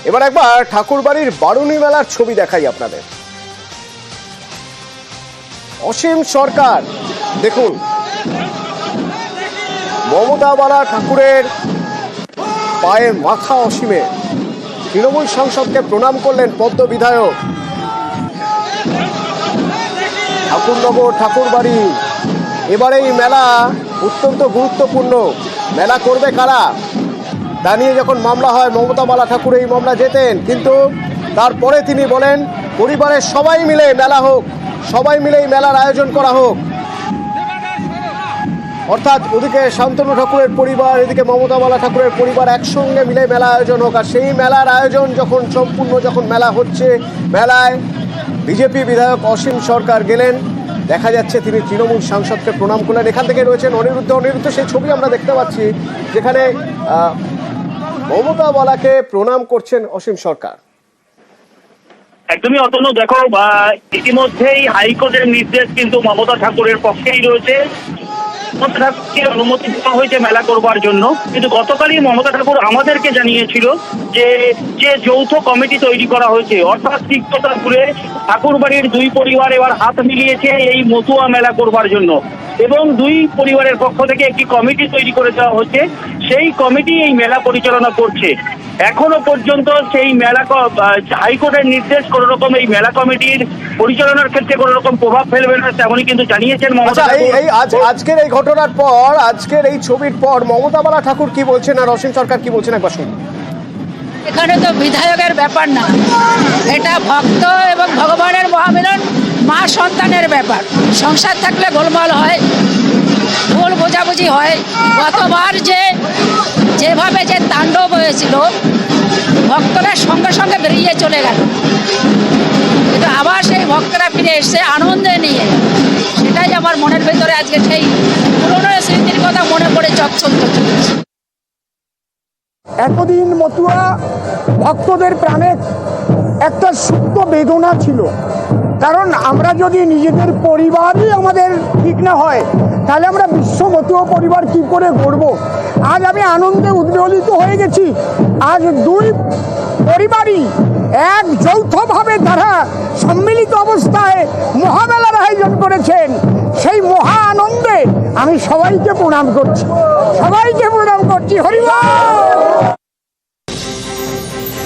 এবার একবার ঠাকুরবাড়ির বারুণী মেলার ছবি দেখাই আপনাদের। অসীম সরকার দেখুন, মমতা বালা ঠাকুরের পায়ে মাথা অসীমের। তৃণমূল সাংসদকে প্রণাম করলেন পদ্ম বিধায়ক। ঠাকুরনগর ঠাকুরবাড়ি, এবারে এই মেলা অত্যন্ত গুরুত্বপূর্ণ। মেলা করবে কারা তা নিয়ে যখন মামলা হয়, মমতা বালা ঠাকুর এই মামলা জেতেন, কিন্তু তারপরে তিনি বলেন পরিবারের সবাই মিলে মেলা হোক, সবাই মিলে এই মেলার আয়োজন করা হোক। অর্থাৎ ওদিকে শান্তনু ঠাকুরের পরিবার, এদিকে মমতা বালা ঠাকুরের পরিবার একসঙ্গে মিলে মেলা আয়োজন হোক। আর সেই মেলার আয়োজন যখন সম্পূর্ণ, যখন মেলা হচ্ছে, মেলায় বিজেপি বিধায়ক অসীম সরকার গেলেন। দেখা যাচ্ছে তিনি তৃণমূল সাংসদকে প্রণাম করলেন। এখান থেকে রয়েছেন অনিরুদ্ধ। সেই ছবি আমরা দেখতে পাচ্ছি যেখানে মমতা বালাকে প্রণাম করছেন অসীম সরকার। একদমই অতনু, দেখো ইতিমধ্যেই হাইকোর্টের নির্দেশ কিন্তু মমতা ঠাকুরের পক্ষেই রয়েছে। মমতা ঠাকুরকে অনুমতি দেওয়া হয়েছে মেলা করবার জন্য, কিন্তু গতকালই মমতা ঠাকুর আমাদেরকে জানিয়েছিল যে যৌথ কমিটি তৈরি করা হয়েছে, অর্থাৎ তিক্ততাপুরে ঠাকুরবাড়ির দুই পরিবার এবার হাত মিলিয়েছে এই মতুয়া মেলা করবার জন্য, এবং দুই পরিবারের পক্ষ থেকে একটি কমিটি তৈরি করে দেওয়া হচ্ছে। সেই কমিটি এই মেলা পরিচালনা করছে। এখনো পর্যন্ত সেই মেলা হাইকোর্টের নির্দেশ কোন রকম এই মেলা কমিটির পরিচালনার ক্ষেত্রে কোন রকম প্রভাব ফেলবে না, তেমনই কিন্তু জানিয়েছেন মমতা। আজকের এই ঘটনার পর, আজকের এই ছবির পর মমতা বালা ঠাকুর কি বলছেন আর অসীম সরকার কি বলছেন একবার শুনুন। এখানে তো বিধায়কের ব্যাপার না, এটা ভক্ত এবং ভগবানের মহামিলন, মা সন্তানের ব্যাপার। সংসার থাকলে গোলমাল হয়, ভুল বোঝাবুঝি হয়। গতবার যেভাবে যে তাণ্ডব হয়েছিল, ভক্তরা সঙ্গে সঙ্গে বেরিয়ে চলে গেল, কিন্তু আবার সেই ভক্তরা ফিরে এসছে আনন্দে নিয়ে। সেটাই আমার মনের ভেতরে আজকে সেই পুরনো স্মৃতির কথা মনে পড়ে চচ্চল চলেছে। এতদিন মতুয়া ভক্তদের প্রাণে একটা সুপ্ত বেদনা ছিল, কারণ আমরা যদি নিজেদের পরিবারই আমাদের ঠিক না হয়, তাহলে আমরা বিশ্ব মতুয়া পরিবার কি করে গড়ব। আজ আমি আনন্দে উদ্বেলিত হয়ে গেছি। আজ দুই পরিবারই এক যৌথভাবে তারা সম্মিলিত অবস্থায় মহামেলার আয়োজন করেছেন। সেই মহা আনন্দে আমি সবাইকে প্রণাম করছি, হরি বল।